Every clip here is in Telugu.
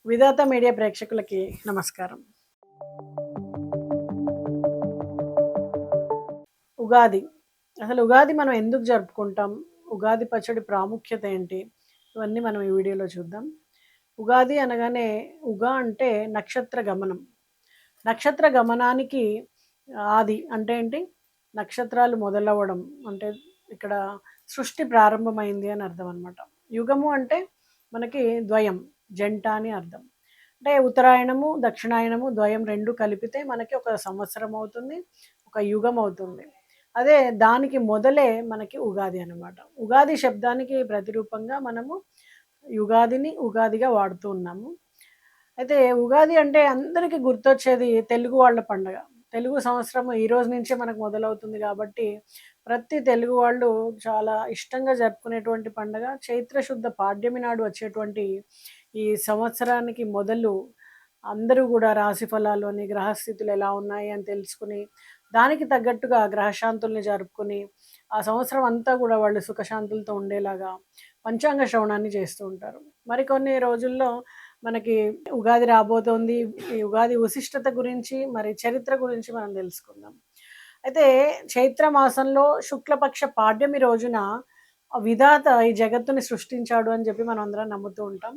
విధాత మీడియా ప్రేక్షకులకి నమస్కారం. ఉగాది. అసలు ఉగాది మనం ఎందుకు జరుపుకుంటాం? ఉగాది పచ్చడి ప్రాముఖ్యత ఏంటి? ఇవన్నీ మనం ఈ వీడియోలో చూద్దాం. ఉగాది అనగానే అంటే నక్షత్ర గమనం. నక్షత్ర గమనానికి ఆది అంటే ఏంటి? నక్షత్రాలు మొదలవ్వడం. అంటే ఇక్కడ సృష్టి ప్రారంభమైంది అని అర్థం అనమాట. యుగము అంటే మనకి ద్వయం, జంట అని అర్థం. అంటే ఉత్తరాయణము, దక్షిణాయనము ద్వయం 2 కలిపితే మనకి ఒక సంవత్సరం అవుతుంది. ఒక యుగం అవుతుంది. అదే దానికి మొదలే మనకి ఉగాది అనమాట. ఉగాది శబ్దానికి ప్రతిరూపంగా మనము యుగాదిని ఉగాదిగా వాడుతూ ఉన్నాము. అయితే ఉగాది అంటే అందరికీ గుర్తొచ్చేది తెలుగు వాళ్ళ పండగ. తెలుగు సంవత్సరం ఈ రోజు నుంచే మనకు మొదలవుతుంది కాబట్టి, ప్రతి తెలుగు వాళ్ళు చాలా ఇష్టంగా జరుపుకునేటువంటి పండగ చైత్ర శుద్ధ పాడ్యమి నాడు వచ్చేటువంటి ఈ సంవత్సరానికి మొదలు అందరూ గూడా రాశి ఫలాలు అని, గ్రహస్థితులు ఎలా ఉన్నాయి అని తెలుసుకుని, దానికి తగ్గట్టుగా గ్రహశాంతుల్ని జరుపుకొని, ఆ సంవత్సరం అంతా గూడా వాళ్ళు సుఖశాంతులతో ఉండేలాగా పంచాంగ శ్రవణాన్ని చేస్తూ ఉంటారు. మరికొన్ని రోజుల్లో మనకి ఉగాది రాబోతోంది. ఈ ఉగాది విశిష్టత గురించి, మరి చరిత్ర గురించి మనం తెలుసుకుందాం. అయితే చైత్ర మాసంలో శుక్లపక్ష పాడ్యమి రోజున విధాత ఈ జగత్తుని సృష్టించాడు అని చెప్పి మనం అందరం నమ్ముతూ ఉంటాం.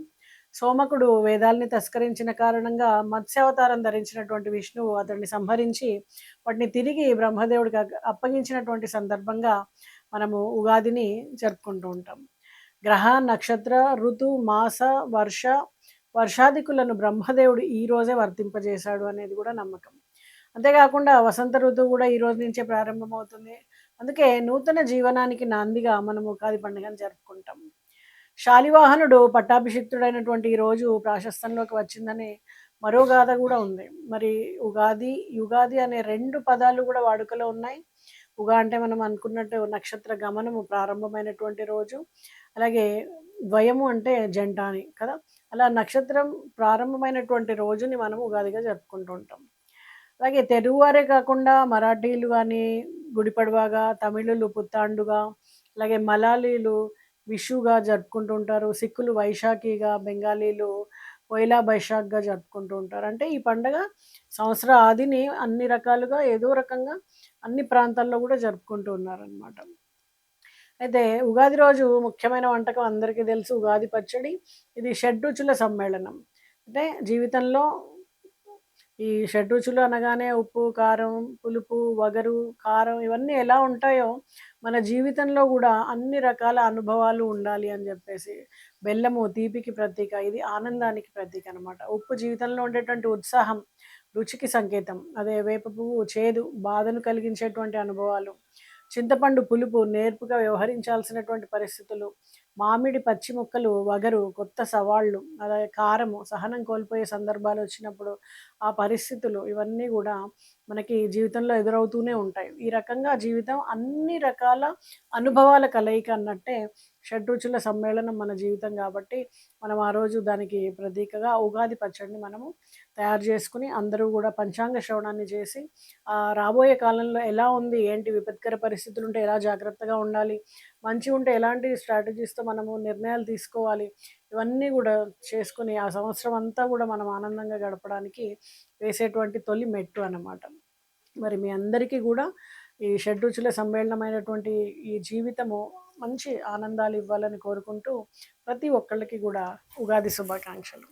సోమకుడు వేదాల్ని తస్కరించిన కారణంగా మత్స్యావతారం ధరించినటువంటి విష్ణువు అతన్ని సంహరించి వాటిని తిరిగి బ్రహ్మదేవుడికి అప్పగించినటువంటి సందర్భంగా మనము ఉగాదిని జరుపుకుంటూ ఉంటాం. గ్రహ, నక్షత్ర, ఋతు, మాస, వర్ష, వర్షాదికులను బ్రహ్మదేవుడు ఈ రోజే వర్తింపజేశాడు అనేది కూడా నమ్మకం. అంతేకాకుండా వసంత ఋతువు కూడా ఈ రోజు నుంచే ప్రారంభమవుతుంది. అందుకే నూతన జీవనానికి నాందిగా మనం ఉగాది పండుగను జరుపుకుంటాం. శాలివాహనుడు పట్టాభిషిక్తుడైనటువంటి ఈ రోజు ప్రాశస్తంలోకి వచ్చిందని మరో గాథ కూడా ఉంది. మరి ఉగాది, యుగాది అనే 2 పదాలు కూడా వాడుకలో ఉన్నాయి. అంటే మనం అనుకున్నట్టు నక్షత్ర గమనము ప్రారంభమైనటువంటి రోజు. అలాగే ద్వయము అంటే జంట అని కదా! అలా నక్షత్రం ప్రారంభమైనటువంటి రోజుని మనం ఉగాదిగా జరుపుకుంటూ ఉంటాం. అలాగే తెలుగువారే కాకుండా మరాఠీలు గానీ, గుడిపడవాగా, తమిళులు పుత్తాండుగా, అలాగే మలాలీలు విషుగా జరుపుకుంటూ ఉంటారు. సిక్కులు వైశాఖిగా, బెంగాలీలు పోయిలా బైశాఖ్‌గా జరుపుకుంటూ ఉంటారు. అంటే ఈ పండగ సంవత్సర ఆదిని అన్ని రకాలుగా ఏదో రకంగా అన్ని ప్రాంతాల్లో గూడా జరుపుకుంటూ ఉన్నారనమాట. అయితే ఉగాది రోజు ముఖ్యమైన వంటకం అందరికీ తెలుసు ఉగాది పచ్చడి. ఇది షడ్‌రుచుల సమ్మేళనం. అంటే జీవితంలో ఈ షడ్‌రుచులు అనగానే ఉప్పు, కారం, పులుపు, వగరు, కారం ఇవన్నీ ఎలా ఉంటాయో మన జీవితంలో గూడా అన్ని రకాల అనుభవాలు ఉండాలి అని జెప్పేసి. బెల్లము తీపికి ప్రతీక. ఇది ఆనందానికి ప్రతీక అనమాట. ఉప్పు జీవితంలో ఉండేటువంటి ఉత్సాహం, రుచికి సంకేతం. అదే వేప పువ్వు చేదు, బాధను కలిగించేటువంటి అనుభవాలు. చింతపండు పులుపు నేర్పుగా వ్యవహరించాల్సినటువంటి పరిస్థితులు. మామిడి పచ్చి ముక్కలు వగరు, కొత్త సవాళ్ళు. అలాగే కారము సహనం కోల్పోయే సందర్భాలొచ్చినప్పుడు ఆ పరిస్థితులు ఇవన్నీ గూడా మనకి జీవితంలో ఎదురవుతూనే ఉంటాయి. ఈ రకంగా జీవితం అన్ని రకాల అనుభవాల కలయిక అన్నట్టే షడ్‌రుచుల సమ్మేళనం మన జీవితం గాబట్టి, మనం ఆ రోజు దానికి ప్రతీకగా ఉగాది పచ్చడిని మనము తయారు చేసుకొని, అందరూ గూడా పంచాంగ శ్రవణాన్ని చేసి, రాబోయే కాలంలో ఎలా ఉంది, ఏంటి విపత్కర పరిస్థితులుంటే ఎలా జాగ్రత్తగా ఉండాలి, మంచిగుంటే ఎలాంటి స్ట్రాటజీస్‌తో మనము నిర్ణయాలు తీసుకోవాలి, ఇవన్నీ గూడా చేసుకొని, ఆ సంవత్సరం అంతా గూడా మనం ఆనందంగా గడపడానికి వేసేటువంటి తొలి మెట్టు అన్నమాట. మరి మీ అందరికీ గూడా ఈ షడ్‌రుచుల సమ్మేళనమైనటువంటి ఈ జీవితము మంచి ఆనందాలు ఇవ్వాలని కోరుకుంటూ, ప్రతి ఒక్కళ్ళకి గూడా ఉగాది శుభాకాంక్షలు.